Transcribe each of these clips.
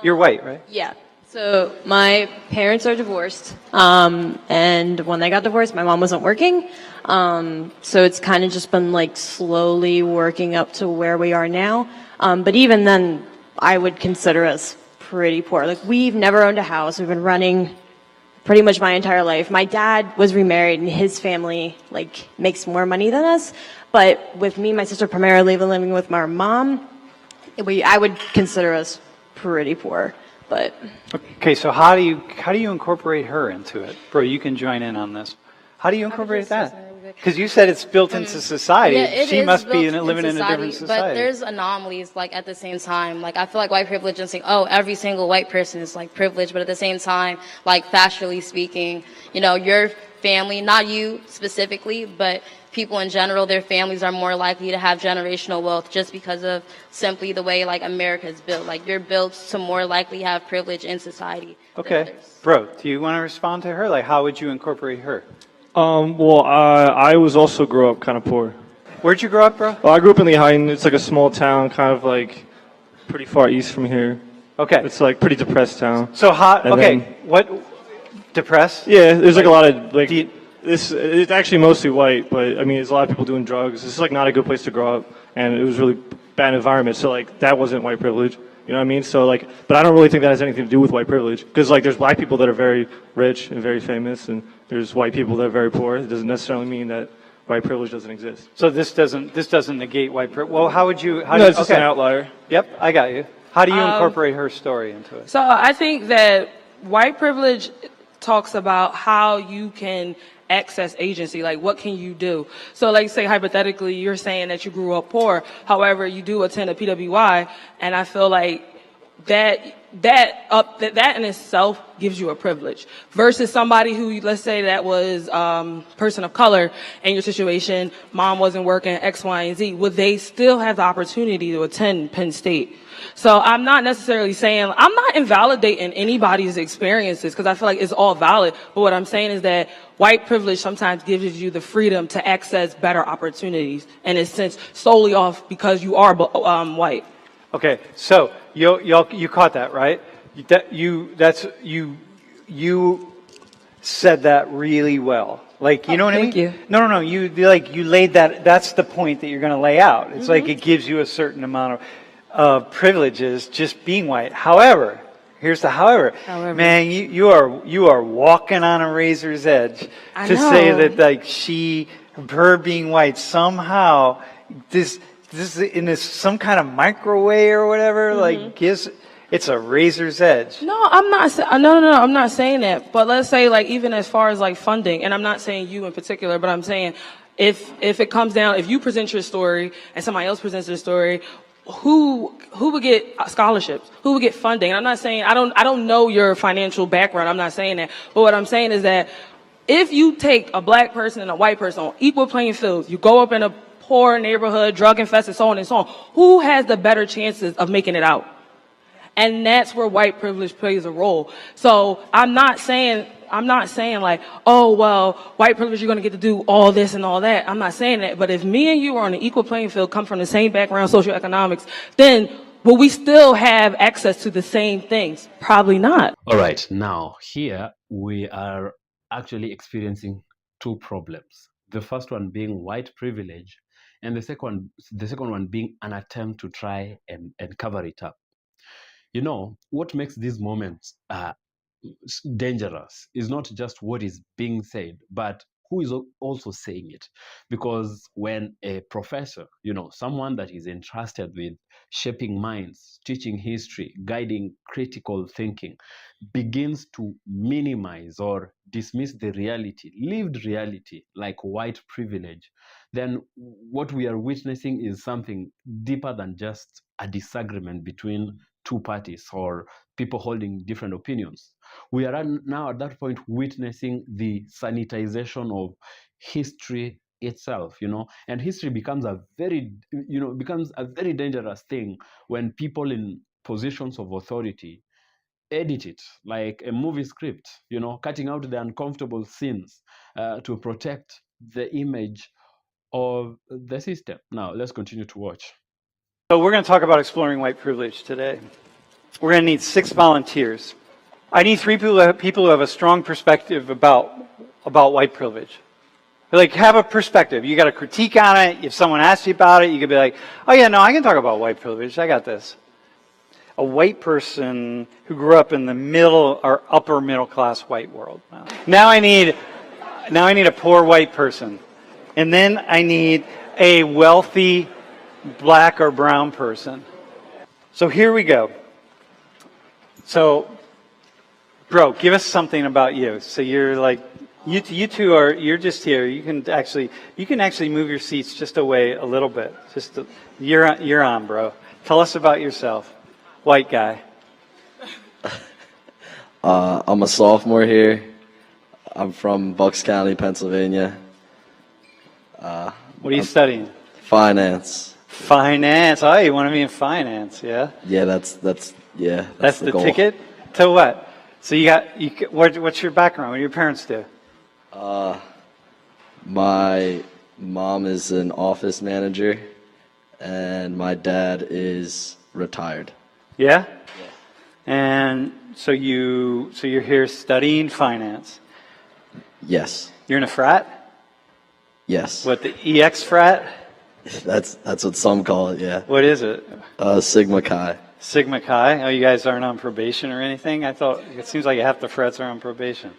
You're white, right? Yeah. So my parents are divorced, and when they got divorced, my mom wasn't working. So it's kind of just been like slowly working up to where we are now. But even then, I would consider us pretty poor. Like we've never owned a house. We've been running pretty much my entire life. My dad was remarried, and his family like makes more money than us. But with me, and my sister primarily living with my mom, I would consider us pretty poor. But Okay, so how do you incorporate her into it? Bro, you can join in on this. How do you incorporate that? Because you said it's built into society. Yeah, it She is must be built living in a different But society. there's anomalies, like, at the same time. Like, I feel like white privilege and saying, oh, every single white person is, like, privileged. But at the same time, like, factually speaking, you know, your family, not you specifically, but people in general, their families are more likely to have generational wealth just because of simply the way, like, America is built. Like, you're built to more likely have privilege in society than Okay. others. Bro, do you want to respond to her? Like, how would you incorporate her? I was also grew up kind of poor. Where'd you grow up, bro? Well, I grew up in Lehighton. It's like a small town, kind of like pretty far east from here. Okay. It's like pretty depressed town. So how, And okay, then- what, depressed? Yeah, there's like a lot of like Do you- it's actually mostly white, but I mean, there's a lot of people doing drugs. It's like not a good place to grow up, and it was really bad environment. So like that wasn't white privilege. You know what I mean? So like, but I don't really think that has anything to do with white privilege, because like there's black people that are very rich and very famous, and there's white people that are very poor. It doesn't necessarily mean that white privilege doesn't exist. So this doesn't negate white privilege. Well, how would you, how do No, you, it's just okay. an outlier. Yep, I got you. How do you incorporate her story into it? So I think that white privilege talks about how you can access agency, like what can you do? So like say hypothetically, you're saying that you grew up poor, however, you do attend a PWI, and I feel like that in itself gives you a privilege versus somebody who, let's say that was person of color in your situation, mom wasn't working, X, Y, and Z, would they still have the opportunity to attend Penn State? So I'm not necessarily saying, I'm not invalidating anybody's experiences because I feel like it's all valid. But what I'm saying is that white privilege sometimes gives you the freedom to access better opportunities, and in a sense solely off because you are white. Okay, so you caught that, right? You said that really well. Like, you know what I mean? Thank you. No. You laid that. That's the point that you're going to lay out. It's like it gives you a certain amount of privileges just being white. However, here's the however. Man, you are walking on a razor's edge to say that like her being white somehow this in this some kind of microwave or whatever like gives. It's a razor's edge. No, I'm not. No, I'm not saying that. But let's say, like, even as far as like funding, and I'm not saying you in particular, but I'm saying if it comes down, if you present your story and somebody else presents their story, who would get scholarships? Who would get funding? And I'm not saying I don't know your financial background. I'm not saying that. But what I'm saying is that if you take a black person and a white person on equal playing fields, you go up in a poor neighborhood, drug infested, so on and so on, who has the better chances of making it out? And that's where white privilege plays a role. So I'm not saying like, oh, well, white privilege, you're going to get to do all this and all that. I'm not saying that. But if me and you are on an equal playing field, come from the same background, socioeconomics, then will we still have access to the same things? Probably not. All right. Now, here we are actually experiencing two problems. The first one being white privilege, and the second one being an attempt to try and cover it up. You know, what makes these moments dangerous is not just what is being said, but who is also saying it. Because when a professor, you know, someone that is entrusted with shaping minds, teaching history, guiding critical thinking, begins to minimize or dismiss the reality, lived reality, like white privilege, then what we are witnessing is something deeper than just a disagreement between two parties or people holding different opinions. We are now at that point witnessing the sanitization of history itself, you know, and history becomes a very dangerous thing when people in positions of authority edit it like a movie script, you know, cutting out the uncomfortable scenes to protect the image of the system. Now, let's continue to watch. So we're going to talk about exploring white privilege today. We're going to need 6 volunteers. I need 3 people who have a strong perspective about white privilege. Like, have a perspective. You got a critique on it. If someone asks you about it, you could be like, oh yeah, no, I can talk about white privilege. I got this. A white person who grew up in the middle or upper middle class white world. Now I need a poor white person. And then I need a wealthy black or brown person. So here we go. So, bro, give us something about you. So you're like, you two are, you're just here. You can actually move your seats just away a little bit. You're on, bro. Tell us about yourself. White guy. I'm a sophomore here. I'm from Bucks County, Pennsylvania. What are you studying? Finance. Finance. Oh, you want to be in finance, yeah? Yeah, that's the goal. ticket to what? So what's your background? What do your parents do? My mom is an office manager, and my dad is retired. Yeah? And so you're here studying finance. Yes. You're in a frat? Yes. What, the EX frat? That's what some call it, yeah. What is it? Sigma Chi. Sigma Chi? Oh, you guys aren't on probation or anything? I thought, it seems like half the frats are on probation.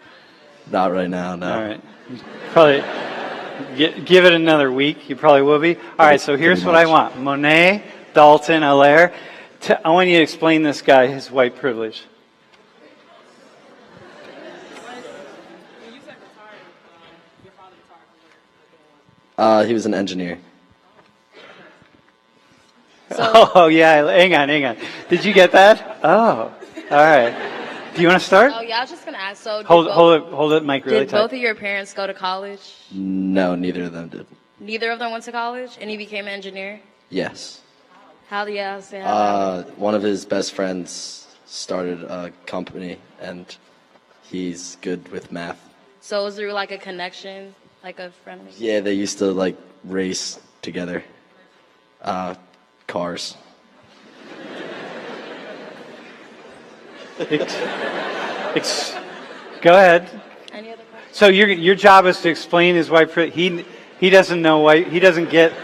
Not right now, no. All right. Probably give it another week. You probably will be. All right, so here's what I want. Monet, Dalton, Allaire. I want you to explain this guy his white privilege. He was an engineer. Oh, yeah. Hang on. Did you get that? Oh, all right. Do you want to start? Oh yeah, I was just gonna ask. So Hold it, Mike, really did tight. both of your parents go to college? No, neither of them did. Neither of them went to college, and he became an engineer. Yes. How do you say that? One of his best friends started a company, and he's good with math. So was there like a connection, like a friendly? Yeah, they used to like race together. Cars. Go ahead. Any other questions? So your job is to explain his white privilege. He doesn't know white. He doesn't get.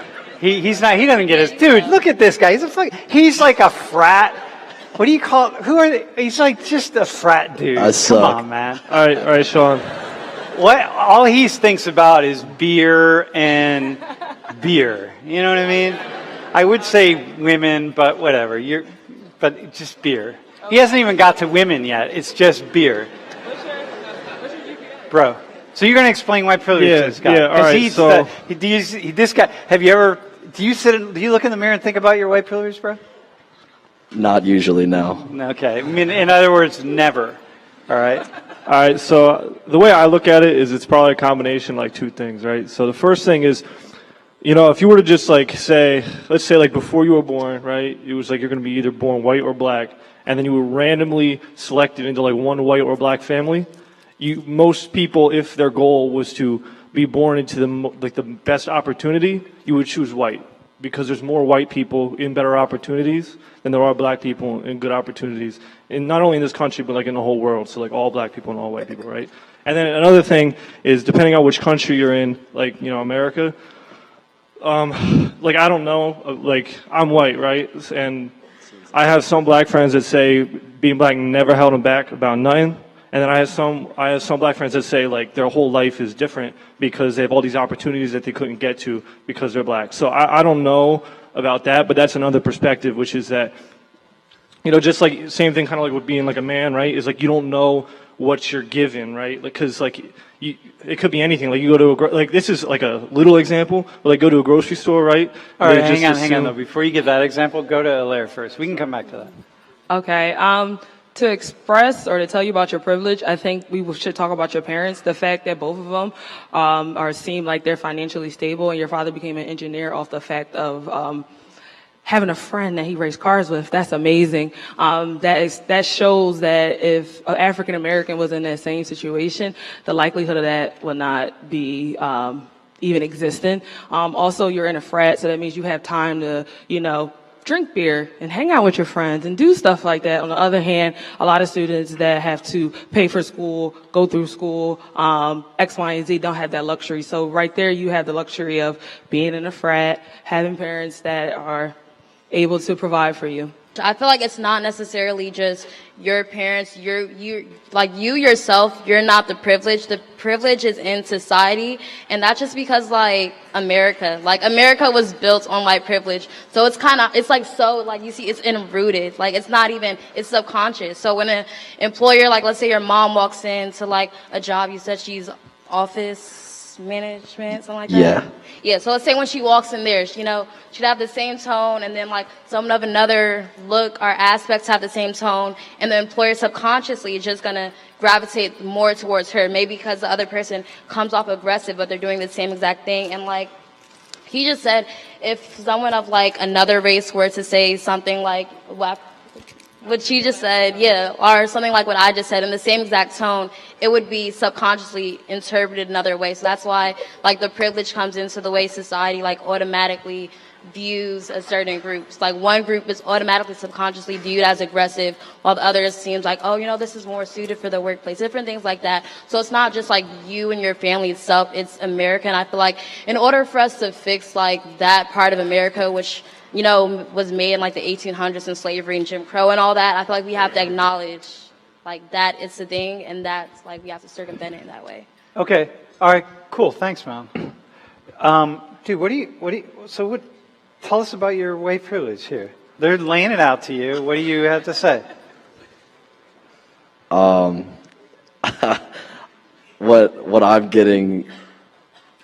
He doesn't get his. Dude, look at this guy. He's like a frat. What do you call? Who are they? He's like just a frat dude. I suck. Come on, man. All right, Sean. All he thinks about is beer and beer. You know what I mean? I would say women, but whatever. But just beer. He hasn't even got to women yet. It's just beer. Bro. So you're going to explain white privilege to this guy. Yeah, all right. This guy, have you ever, do you look in the mirror and think about your white privilege, bro? Not usually, no. Okay. I mean, in other words, never. All right. All right, so the way I look at it is it's probably a combination like two things, right? So the first thing is, if you were to just like say, let's say like before you were born, right? It was like you're going to be either born white or black, and then you were randomly selected into like one white or black family. Most people, if their goal was to be born into the best opportunity, you would choose white because there's more white people in better opportunities than there are black people in good opportunities. And not only in this country, but like in the whole world. So like all black people and all white people, right? And then another thing is depending on which country you're in, like, America, like, I don't know, like, I'm white, right? And I have some black friends that say being black never held them back about nothing. And then I have some black friends that say like their whole life is different because they have all these opportunities that they couldn't get to because they're black. So I don't know about that, but that's another perspective, which is that, just like same thing kind of like with being like a man, right? Is like you don't know what you're given, right? Like, cause like it could be anything. Like you go to like this is like a little example, but like go to a grocery store, right? All right, hang on though. Before you give that example, go to Allaire first. We can come back to that. Okay. To express or to tell you about your privilege, I think we should talk about your parents. The fact that both of them seem like they're financially stable, and your father became an engineer off the fact of having a friend that he raced cars with. That's amazing. That shows that if an African American was in that same situation, the likelihood of that would not be even existent. Also, you're in a frat, so that means you have time to, drink beer and hang out with your friends and do stuff like that. On the other hand, a lot of students that have to pay for school, go through school, X, Y, and Z don't have that luxury. So right there, you have the luxury of being in a frat, having parents that are able to provide for you. I feel like it's not necessarily just your parents, you like you yourself, you're not the privilege. The privilege is in society, and that's just because like America was built on white privilege. So it's like so like you see it's enrooted. Like it's not even, it's subconscious. So when an employer, like let's say your mom walks into like a job, you said she's office management, something like that. Yeah, so let's say when she walks in there, she'd have the same tone, and then like someone of another look or aspects have the same tone, and the employer subconsciously is just gonna gravitate more towards her, maybe because the other person comes off aggressive, but they're doing the same exact thing. And like he just said, if someone of like another race were to say something like what she just said, yeah, or something like what I just said in the same exact tone, it would be subconsciously interpreted another way. So that's why like the privilege comes into the way society like automatically views a certain groups. Like one group is automatically subconsciously viewed as aggressive, while the others seems like, oh, this is more suited for the workplace, different things like that. So it's not just like you and your family itself, it's America. And I feel like in order for us to fix like that part of America, which was made in like the 1800s and slavery and Jim Crow and all that, I feel like we have to acknowledge like that it's a thing, and that's like we have to circumvent it in that way. Okay. All right. Cool. Thanks, Mom. Dude, tell us about your white privilege here. They're laying it out to you. What do you have to say? What I'm getting.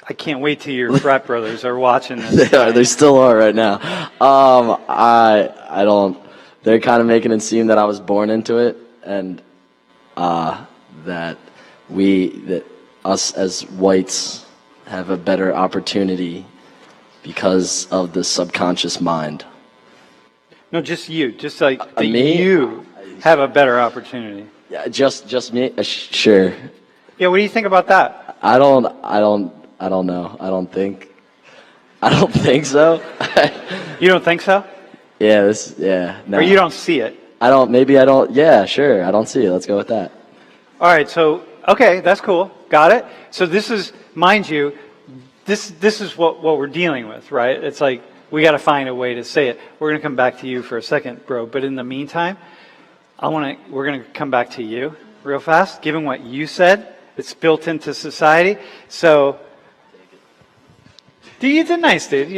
I can't wait till your frat brothers are watching this. They still are right now. I don't. They're kind of making it seem that I was born into it, and that us as whites have a better opportunity because of the subconscious mind. No, just you. Just like me? You have a better opportunity. Yeah, just me. Sure. Yeah. What do you think about that? I don't know. I don't think so. You don't think so? Yeah. No. Or you don't see it? Maybe I don't. Yeah, sure. I don't see it. Let's go with that. All right. So, okay, that's cool. Got it. So this is, mind you, this is what we're dealing with, right? It's like we got to find a way to say it. We're going to come back to you for a second, bro. But in the meantime, we're going to come back to you real fast, given what you said. It's built into society. So, you did nice, dude.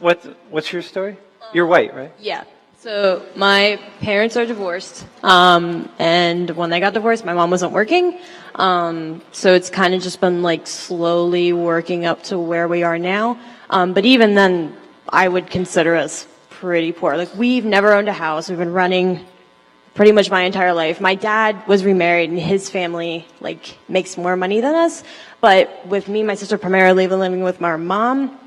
What's your story? You're white, right? Yeah. So my parents are divorced, and when they got divorced, my mom wasn't working. So it's kind of just been like slowly working up to where we are now. But even then, I would consider us pretty poor. Like we've never owned a house. We've been running pretty much my entire life. My dad was remarried, and his family like makes more money than us. But with me, and my sister primarily living with my mom,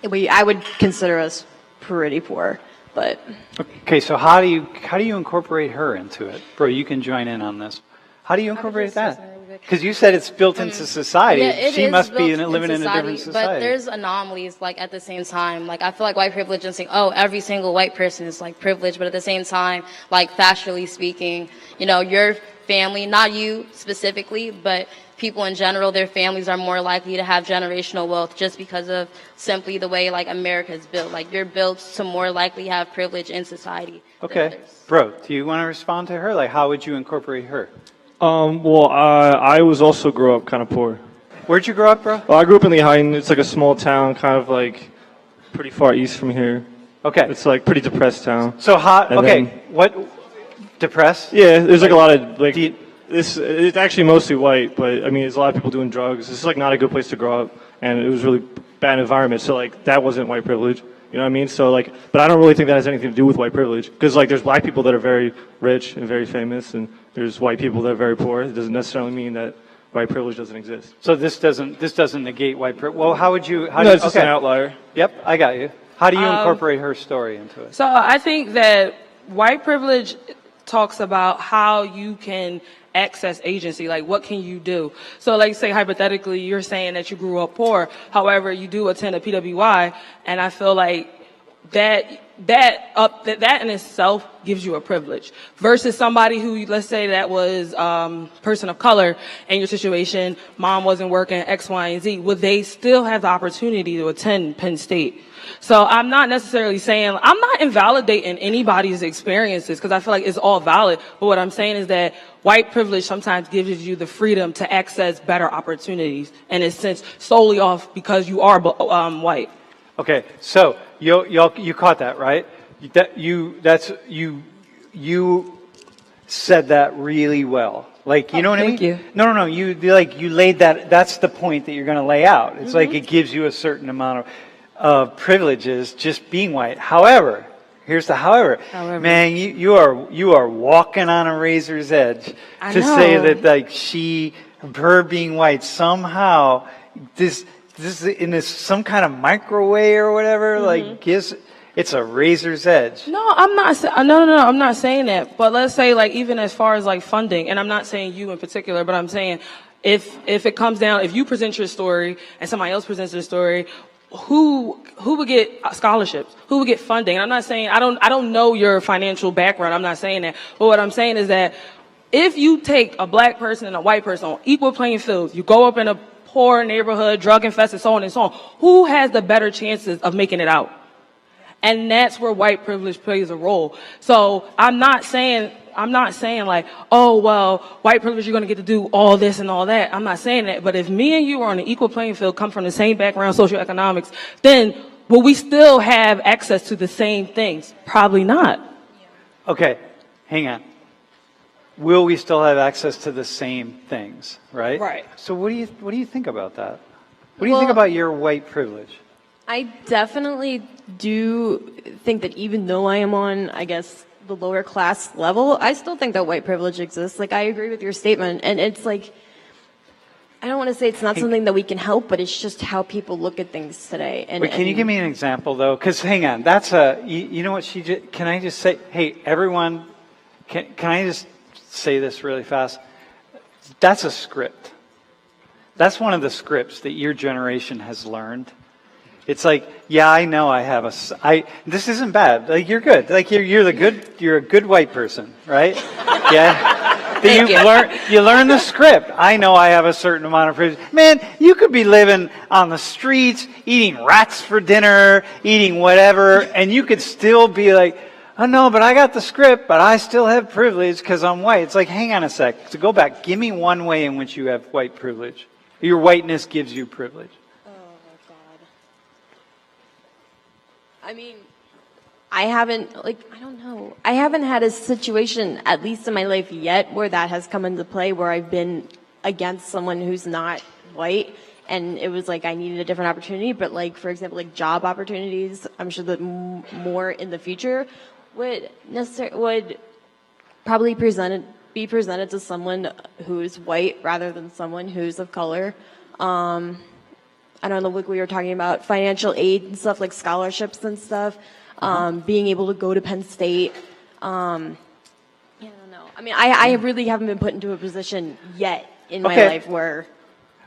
I would consider us pretty poor. But okay, so how do you incorporate her into it, bro? You can join in on this. How do you incorporate that? Because you said it's built into society. Yeah, she must be living in a different society. But there's anomalies, like at the same time. Like I feel like white privilege and saying, oh, every single white person is like privileged, but at the same time, like factually speaking, your family, not you specifically, but people in general, their families are more likely to have generational wealth just because of simply the way like America is built. Like you're built to more likely have privilege in society. Okay, bro, do you want to respond to her? Like, how would you incorporate her? Well, I was also grew up kind of poor. Where'd you grow up, bro? Well, I grew up in Lehighton. It's like a small town, kind of like pretty far east from here. Okay. It's like pretty depressed town. So how? And Okay, then- what? Depressed? Yeah, there's like a lot of like. Do you- It's actually mostly white, but I mean, there's a lot of people doing drugs. This is like not a good place to grow up, and it was really bad environment. So like that wasn't white privilege. You know what I mean? So like, but I don't really think that has anything to do with white privilege, because like there's black people that are very rich and very famous, and there's white people that are very poor. It doesn't necessarily mean that white privilege doesn't exist. So this doesn't negate white privilege. Well, how would you? No, it's just an outlier. Yep, I got you. How do you incorporate her story into it? So I think that white privilege talks about how you can access agency, like what can you do? So like say hypothetically, you're saying that you grew up poor, however, you do attend a PWI, and I feel like that in itself gives you a privilege versus somebody who, let's say that was person of color in your situation, mom wasn't working, X, Y, and Z. Would they still have the opportunity to attend Penn State? So I'm not necessarily saying, I'm not invalidating anybody's experiences because I feel like it's all valid. But what I'm saying is that white privilege sometimes gives you the freedom to access better opportunities, in a sense, solely off because you are white. Okay, so you caught that, right? You said that really well. Like, you know what I mean? Thank you. No. You laid that. That's the point that you're going to lay out. It's like it gives you a certain amount of privileges just being white. However, here's the however. Man, you are walking on a razor's edge to say that like her being white somehow this in this some kind of microwave or whatever like gives. It's a razor's edge. No, I'm not. No, I'm not saying that. But let's say, like, even as far as like funding, and I'm not saying you in particular, but I'm saying if it comes down, if you present your story and somebody else presents their story, who would get scholarships? Who would get funding? And I'm not saying I don't know your financial background. I'm not saying that. But what I'm saying is that if you take a black person and a white person on equal playing fields, you go up in a poor neighborhood, drug infested, so on and so on, who has the better chances of making it out? And that's where white privilege plays a role. So I'm not saying like, oh, well, white privilege, you're going to get to do all this and all that. I'm not saying that. But if me and you are on an equal playing field, come from the same background, socioeconomics, then will we still have access to the same things? Probably not. Okay, hang on. Will we still have access to the same things, right? Right. So what do you think about that? What do you think about your white privilege? I definitely do think that even though I am on, I guess, the lower class level, I still think that white privilege exists. Like, I agree with your statement. And it's like, I don't want to say it's not something that we can help, but it's just how people look at things today. And, Wait, can you give me an example, though? Because, hang on, that's you know what can I just say, hey, everyone, can I just say this really fast? That's a script. That's one of the scripts that your generation has learned. It's like, yeah, I know I have this isn't bad. Like, you're good. Like, you're a good white person, right? Yeah. You learn the script. I know I have a certain amount of privilege. Man, you could be living on the streets, eating rats for dinner, eating whatever, and you could still be like, oh no, but I got the script, but I still have privilege because I'm white. It's like, hang on a sec. To go back, give me one way in which you have white privilege. Your whiteness gives you privilege. I mean, I don't know. I haven't had a situation, at least in my life yet, where that has come into play, where I've been against someone who's not white, and it was like I needed a different opportunity. But like, for example, like job opportunities, I'm sure that more in the future would probably be presented to someone who's white rather than someone who's of color. I don't know, like we were talking about financial aid and stuff, like scholarships and stuff, being able to go to Penn State. I don't know. I mean, I really haven't been put into a position yet in my life where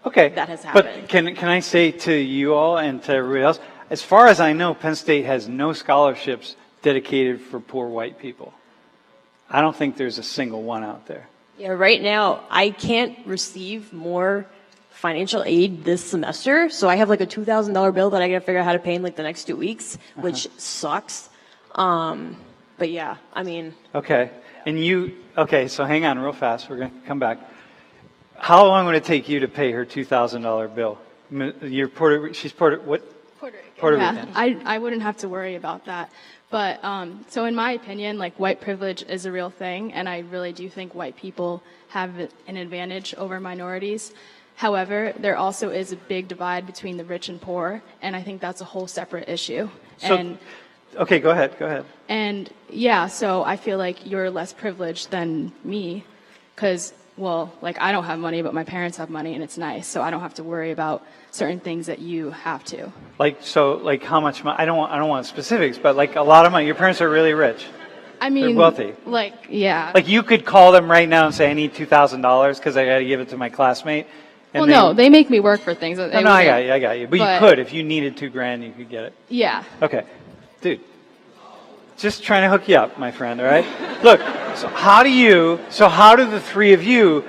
that has happened. But can I say to you all and to everybody else, as far as I know, Penn State has no scholarships dedicated for poor white people. I don't think there's a single one out there. Yeah, right now, I can't receive more financial aid this semester, so I have like a $2,000 bill that I gotta figure out how to pay in like the next 2 weeks, which sucks. But yeah, I mean. Okay, so hang on real fast. We're gonna come back. How long would it take you to pay her $2,000 bill? She's Puerto Rican. Yeah, I wouldn't have to worry about that. But so in my opinion, like white privilege is a real thing, and I really do think white people have an advantage over minorities. However, there also is a big divide between the rich and poor, and I think that's a whole separate issue. Okay, go ahead. And yeah, so I feel like you're less privileged than me, because, well, like I don't have money, but my parents have money, and it's nice, so I don't have to worry about certain things that you have to. Like how much money? I don't want specifics, but like a lot of money. Your parents are really rich. I mean, they're wealthy. Like, yeah. Like you could call them right now and say, I need $2,000 because I got to give it to my classmate. And they make me work for things. I got you. But you could, if you needed $2,000, you could get it. Yeah. Okay. Dude, Just trying to hook you up, my friend, all right? Look, how do the three of you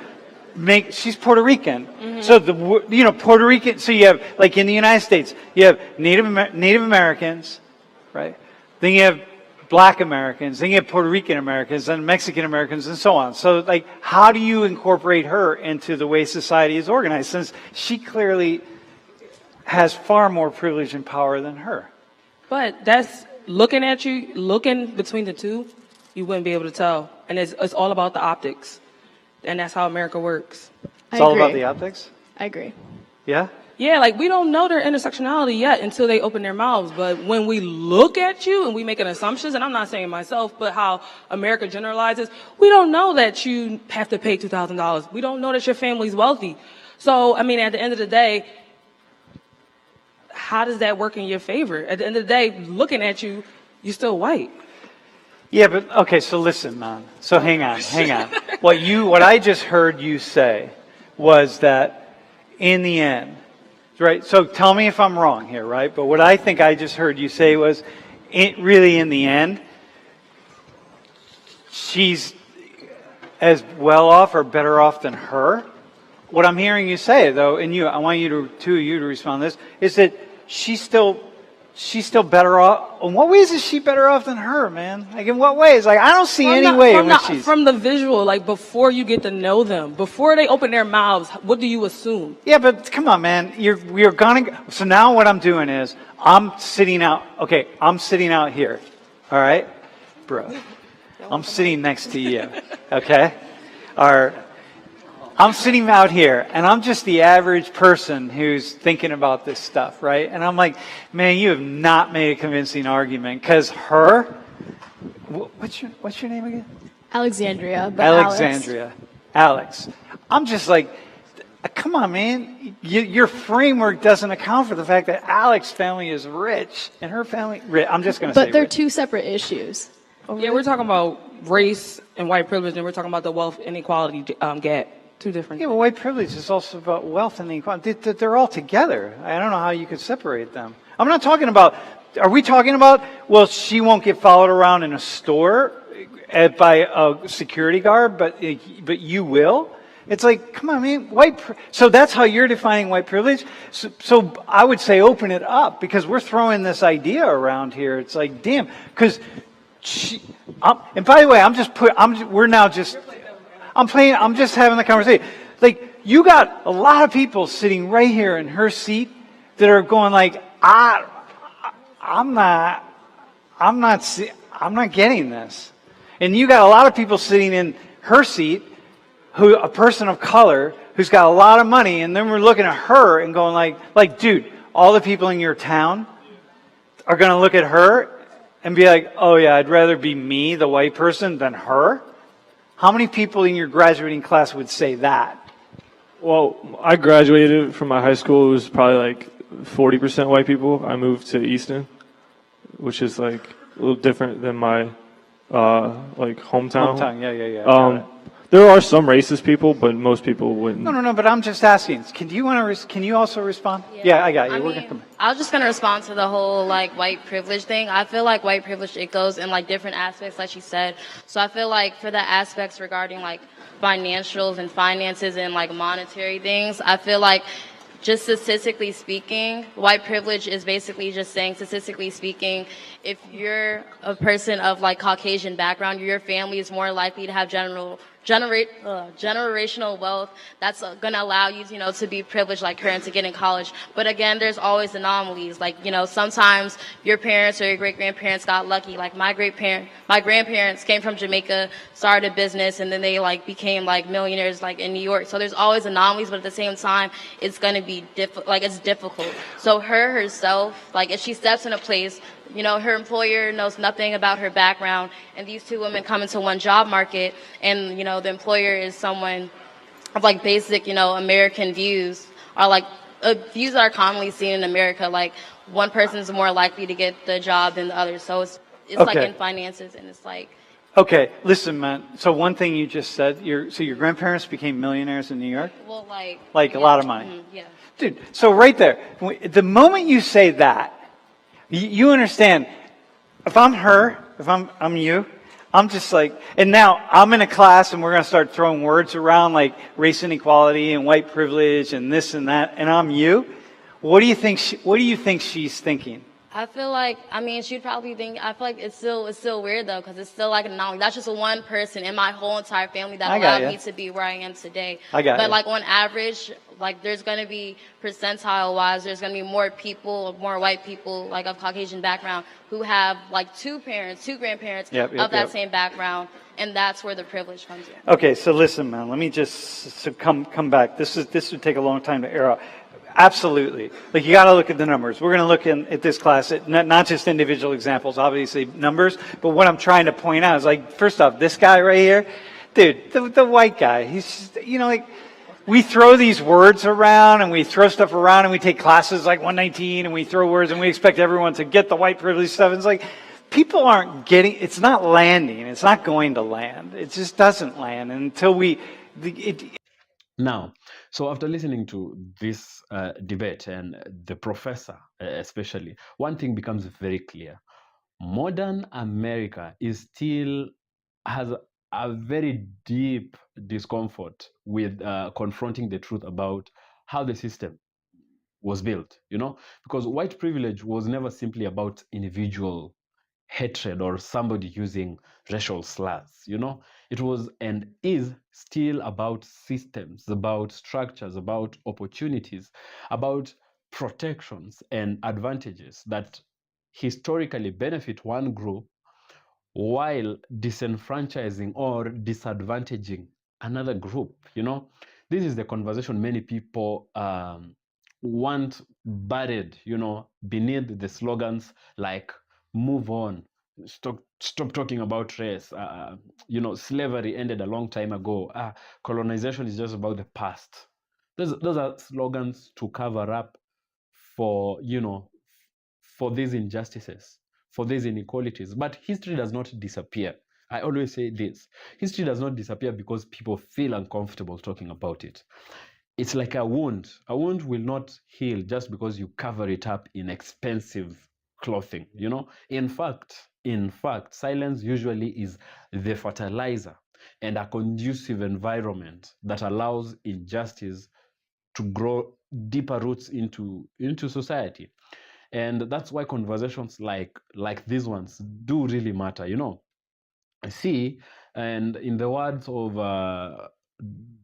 she's Puerto Rican. So Puerto Rican, so you have, like in the United States, you have Native Americans, right? Then you have Black Americans, then you have Puerto Rican Americans, and Mexican Americans, and so on. So, like, how do you incorporate her into the way society is organized, since she clearly has far more privilege and power than her? But that's looking between the two, you wouldn't be able to tell. And it's all about the optics. And that's how America works. It's all about the optics? I agree. Yeah? Yeah, like we don't know their intersectionality yet until they open their mouths. But when we look at you and we make an assumptions, and I'm not saying myself, but how America generalizes, we don't know that you have to pay $2,000. We don't know that your family's wealthy. So, I mean, at the end of the day, how does that work in your favor? At the end of the day, looking at you, you're still white. Yeah, but okay, so listen, man. So hang on. What I just heard you say was that in the end, right? So tell me if I'm wrong here, right? But what I think I just heard you say was, really in the end, she's as well off or better off than her. What I'm hearing you say, though, and I want you to respond to this, is that she's still better off. In what ways is she better off than her, man? Like, in what ways? Like, I don't see any way in which she's... From the visual, like, before you get to know them, before they open their mouths, what do you assume? Yeah, but come on, man. We're gonna... So now what I'm doing is, I'm sitting out here. All right? Bro. I'm sitting next to you. Okay? I'm sitting out here, and I'm just the average person who's thinking about this stuff, right? And I'm like, man, you have not made a convincing argument, because her, what's your name again? Alexandria. Alex. I'm just like, come on, man. Your framework doesn't account for the fact that Alex's family is rich, and her family, I'm just going to say But they're rich. two separate issues. Yeah, we're talking about race and white privilege, and we're talking about the wealth inequality gap. Two different. Yeah, but white privilege is also about wealth and inequality. They're all together. I don't know how you could separate them. I'm not talking about, are we talking about, well, she won't get followed around in a store by a security guard, but you will? It's like, come on, man, so that's how you're defining white privilege? So I would say open it up, because we're throwing this idea around here. It's like, damn, because and by the way, I'm just having the conversation. Like, you got a lot of people sitting right here in her seat that are going like, I'm not getting this. And you got a lot of people sitting in her seat, a person of color who's got a lot of money, and then we're looking at her and going like, dude, all the people in your town are going to look at her and be like, oh yeah, I'd rather be me, the white person, than her. How many people in your graduating class would say that? Well, I graduated from my high school. It was probably like 40% white people. I moved to Easton, which is like a little different than my hometown. Yeah. There are some racist people, but most people wouldn't. No, but I'm just asking. Can you also respond? Yeah, I got you. I was just going to respond to the whole, like, white privilege thing. I feel like white privilege, it goes in, like, different aspects, like she said. So I feel like for the aspects regarding, like, financials and finances and, like, monetary things, I feel like just statistically speaking, white privilege is basically just saying, statistically speaking, if you're a person of, like, Caucasian background, your family is more likely to have generational wealth that's going to allow you, to be privileged like her and to get in college. But again, there's always anomalies. Like, sometimes your parents or your great-grandparents got lucky. Like my grandparents came from Jamaica, started a business, and then they became millionaires in New York. So there's always anomalies, but at the same time, it's going to be it's difficult. So her herself, if she steps in a place, her employer knows nothing about her background, and these two women come into one job market, and, the employer is someone of, basic, American views, are, views that are commonly seen in America, one person's more likely to get the job than the other. So it's okay. In finances, and it's Okay, listen, man. So one thing you just said, your grandparents became millionaires in New York? Well, a lot of money. Yeah. Dude, so right there, the moment you say that, you understand, if I'm her, if I'm you, I'm just like, and now I'm in a class and we're going to start throwing words around like race inequality and white privilege and this and that, and I'm you. What do you think? What do you think she's thinking? I feel like, I mean, she'd probably think, I feel like it's still weird though, because it's still like an anomaly. That's just one person in my whole entire family that I got allowed ya. me to be where I am today. I got But ya. like on average, like there's going to be percentile wise, there's going to be more people, more white people, like of Caucasian background, who have like two parents, two grandparents Yep, of that yep. same background. And that's where the privilege comes in. Okay, so listen, man. Let me just come back. This would take a long time to air out. Absolutely. Like, you got to look at the numbers. We're going to look at this class at not just individual examples, obviously numbers, but what I'm trying to point out is, like, first off, this guy right here, dude, the white guy, he's just, like, we throw these words around and we throw stuff around and we take classes like 119 and we throw words and we expect everyone to get the white privilege stuff. It's like, people aren't getting, it's not landing. It's not going to land. It just doesn't land until Now, so after listening to this debate and the professor especially, one thing becomes very clear. Modern America has a very deep discomfort with confronting the truth about how the system was built, because white privilege was never simply about individual hatred or somebody using racial slurs. It was and is still about systems, about structures, about opportunities, about protections and advantages that historically benefit one group while disenfranchising or disadvantaging another group. This is the conversation many people want buried, beneath the slogans like "move on," stop talking about race. Slavery ended a long time ago. Colonization is just about the past. Those are slogans to cover up for for these injustices, for these inequalities. But history does not disappear. I always say this. History does not disappear because people feel uncomfortable talking about it. It's like a wound. A wound will not heal just because you cover it up in expensive clothing. In fact, silence usually is the fertilizer and a conducive environment that allows injustice to grow deeper roots into society. And that's why conversations like these ones do really matter. See, and in the words of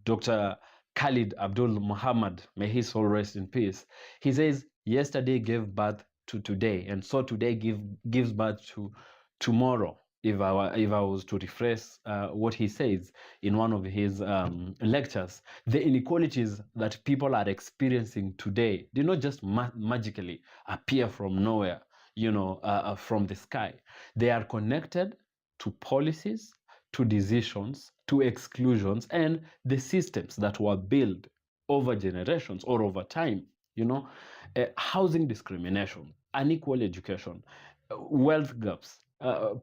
Dr. Khalid Abdul Muhammad, may his soul rest in peace, he says, yesterday gave birth to today, and so today gives birth to tomorrow. If I was to rephrase what he says in one of his lectures, the inequalities that people are experiencing today did not just magically appear from nowhere, from the sky. They are connected to policies, to decisions, to exclusions, and the systems that were built over generations or over time. Housing discrimination, unequal education, wealth gaps,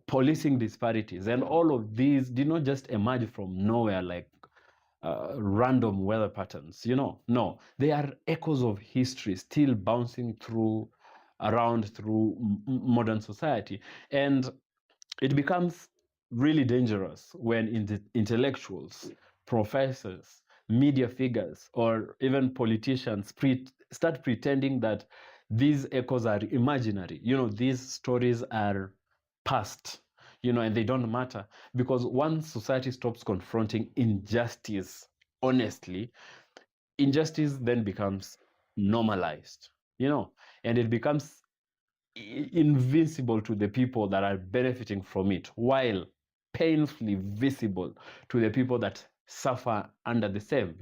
policing disparities, and all of these did not just emerge from nowhere like random weather patterns. No, they are echoes of history still bouncing around through modern society. And it becomes really dangerous when intellectuals, professors, media figures, or even politicians start pretending that these echoes are imaginary. These stories are past, and they don't matter. Because once society stops confronting injustice honestly, injustice then becomes normalized, and it becomes invincible to the people that are benefiting from it, while painfully visible to the people that suffer under the same.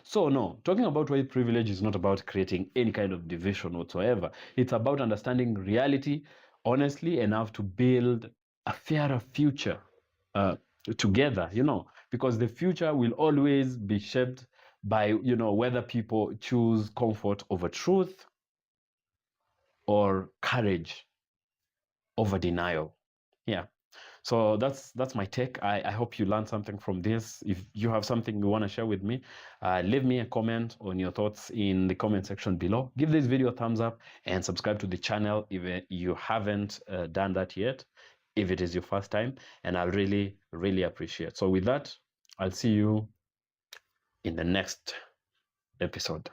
So no, talking about white privilege is not about creating any kind of division whatsoever. It's about understanding reality honestly enough to build a fairer future together, because the future will always be shaped by whether people choose comfort over truth or courage over denial. Yeah. So that's my take. I hope you learned something from this. If you have something you want to share with me, leave me a comment on your thoughts in the comment section below. Give this video a thumbs up and subscribe to the channel if you haven't done that yet. if it is your first time, and I'll really, really appreciate. So with that, I'll see you in the next episode.